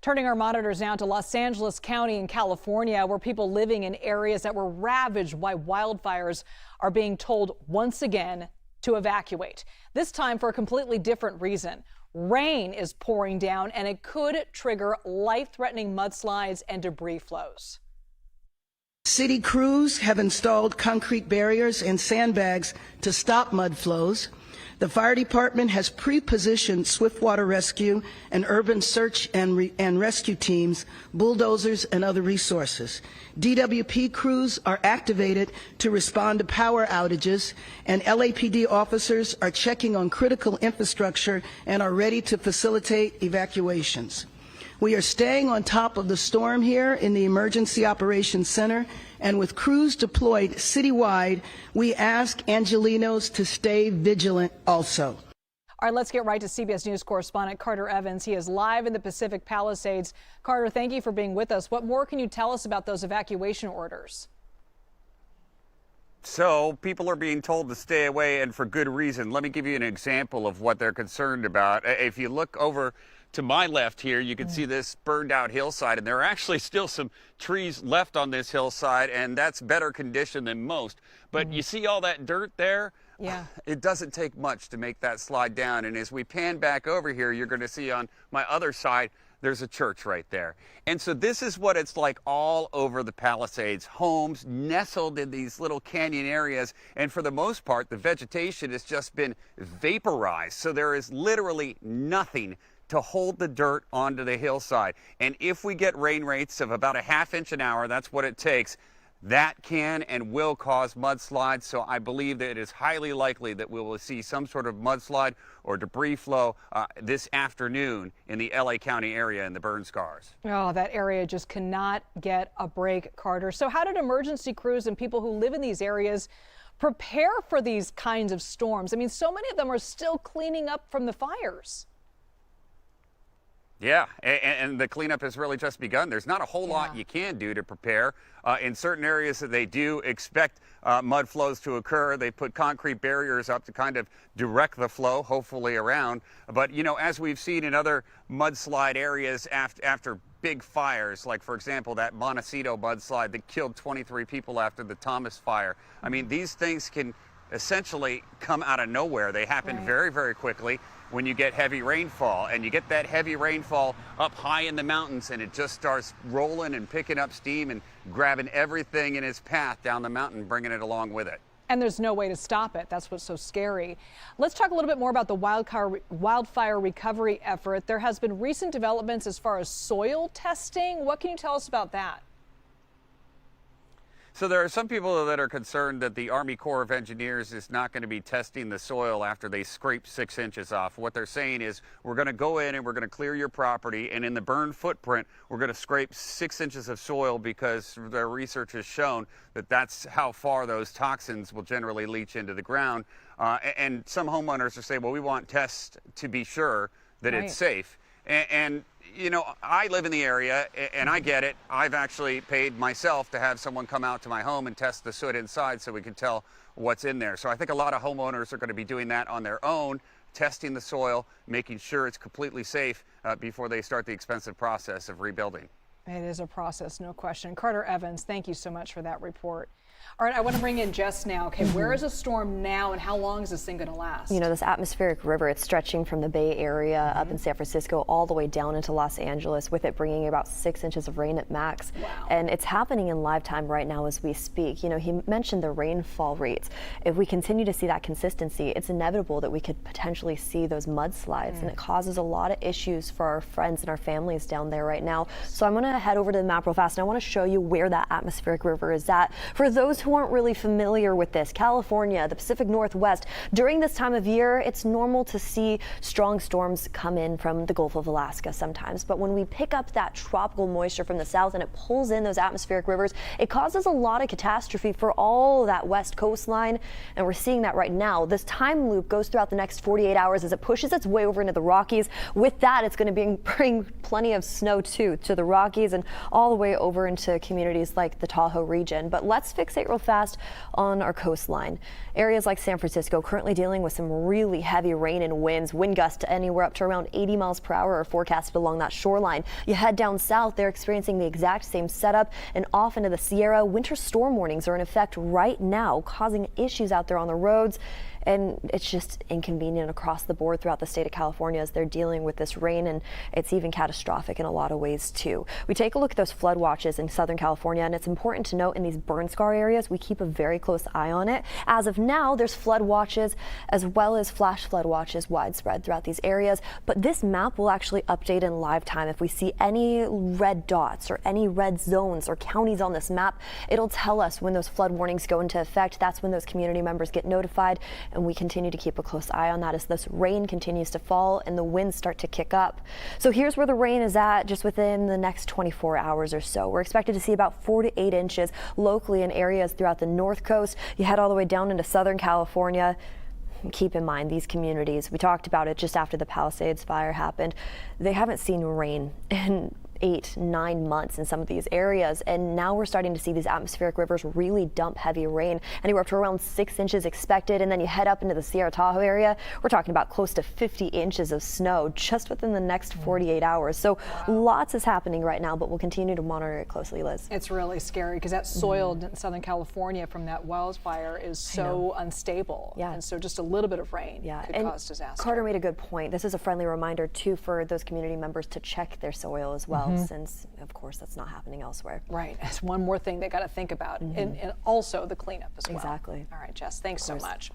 Turning our monitors now to Los Angeles County in California, where people living in areas that were ravaged by wildfires are being told once again to evacuate. This time for a completely different reason. Rain is pouring down and it could trigger life-threatening mudslides and debris flows. City crews have installed concrete barriers and sandbags to stop mud flows. The fire department has pre-positioned swiftwater rescue and urban search and rescue teams, bulldozers, and other resources. DWP crews are activated to respond to power outages, and LAPD officers are checking on critical infrastructure and are ready to facilitate evacuations. We are staying on top of the storm here in the Emergency Operations Center, and with crews deployed citywide, we ask Angelenos to stay vigilant also. All right, let's get right to CBS News correspondent Carter Evans. He is live in the Pacific Palisades. Carter, thank you for being with us. What more can you tell us about those evacuation orders? So people are being told to stay away, and for good reason. Let me give you an example of what they're concerned about. If you look over to my left here, you can see this burned out hillside, and there are actually still some trees left on this hillside, and that's better condition than most. But you see all that dirt there? Yeah. It doesn't take much to make that slide down. And as we pan back over here, you're going to see on my other side, there's a church right there. And so this is what it's like all over the Palisades. Homes nestled in these little canyon areas. And for the most part, the vegetation has just been vaporized. So there is literally nothing to hold the dirt onto the hillside. And if we get rain rates of about a ½ inch an hour, that's what it takes, that can and will cause mudslides. So I believe that it is highly likely that we will see some sort of mudslide or debris flow this afternoon in the LA County area and the burn scars. Oh, that area just cannot get a break, Carter. So how did emergency crews and people who live in these areas prepare for these kinds of storms? I mean, so many of them are still cleaning up from the fires. Yeah, and the cleanup has really just begun. There's not a whole lot you can do to prepare. In certain areas that they do expect mud flows to occur, they put concrete barriers up to kind of direct the flow, hopefully around. But, you know, as we've seen in other mudslide areas after big fires, like, for example, that Montecito mudslide that killed 23 people after the Thomas fire. I mean, these things can essentially come out of nowhere. They happen very, very quickly when you get heavy rainfall, and you get that heavy rainfall up high in the mountains, and it just starts rolling and picking up steam and grabbing everything in its path down the mountain, bringing it along with it. And there's no way to stop it. That's what's so scary. Let's talk a little bit more about the wildfire recovery effort. There has been recent developments as far as soil testing. What can you tell us about that? So there are some people that are concerned that the Army Corps of Engineers is not going to be testing the soil after they scrape 6 inches off. What they're saying is, we're going to go in and we're going to clear your property, and in the burn footprint, we're going to scrape 6 inches of soil because their research has shown that that's how far those toxins will generally leach into the ground. And some homeowners are saying, well, we want tests to be sure that it's safe. And, you know, I live in the area, and I get it. I've actually paid myself to have someone come out to my home and test the soot inside so we can tell what's in there. So I think a lot of homeowners are going to be doing that on their own, testing the soil, making sure it's completely safe before they start the expensive process of rebuilding. It is a process, no question. Carter Evans, thank you so much for that report. All right, I want to bring in Jess now. Okay, where is the storm now, and how long is this thing going to last? You know, this atmospheric river, it's stretching from the Bay Area up in San Francisco all the way down into Los Angeles, with it bringing about 6 inches of rain at max. Wow. And it's happening in live time right now as we speak. You know, he mentioned the rainfall rates. If we continue to see that consistency, it's inevitable that we could potentially see those mudslides, and it causes a lot of issues for our friends and our families down there right now. So I'm going to head over to the map real fast, and I want to show you where that atmospheric river is at. For those who aren't really familiar with this, California, the Pacific Northwest, during this time of year, it's normal to see strong storms come in from the Gulf of Alaska sometimes. But when we pick up that tropical moisture from the south and it pulls in those atmospheric rivers, it causes a lot of catastrophe for all that west coastline. And we're seeing that right now. This time loop goes throughout the next 48 hours as it pushes its way over into the Rockies. With that, it's going to bring plenty of snow too to the Rockies and all the way over into communities like the Tahoe region. But let's fixate fixate real fast on our coastline. Areas like San Francisco currently dealing with some really heavy rain and winds. Wind gusts anywhere up to around 80 miles per hour are forecasted along that shoreline. You head down south, they're experiencing the exact same setup, and off into the Sierra, winter storm warnings are in effect right now, causing issues out there on the roads. And it's just inconvenient across the board throughout the state of California as they're dealing with this rain, and it's even catastrophic in a lot of ways too. We take a look at those flood watches in Southern California, and it's important to note in these burn scar areas, we keep a very close eye on it. As of now, there's flood watches as well as flash flood watches widespread throughout these areas, but this map will actually update in live time. If we see any red dots or any red zones or counties on this map, it'll tell us when those flood warnings go into effect. That's when those community members get notified, and we continue to keep a close eye on that as this rain continues to fall and the winds start to kick up. So here's where the rain is at just within the next 24 hours or so. We're expected to see about 4 to 8 inches locally in areas throughout the North Coast. You head all the way down into Southern California. Keep in mind, these communities, we talked about it just after the Palisades fire happened, they haven't seen rain in 8-9 months in some of these areas, and now we're starting to see these atmospheric rivers really dump heavy rain, anywhere up to around 6 inches expected. And then you head up into the Sierra Tahoe area, we're talking about close to 50 inches of snow just within the next 48 hours. So lots is happening right now, but we'll continue to monitor it closely, Liz. It's really scary because that soil in Southern California from that wildfire is so unstable. Yeah. And so just a little bit of rain could cause disaster. Carter made a good point. This is a friendly reminder too for those community members to check their soil as well, since of course that's not happening elsewhere. Right. It's one more thing they got to think about, and also the cleanup as well. Exactly. All right, Jess, thanks so much.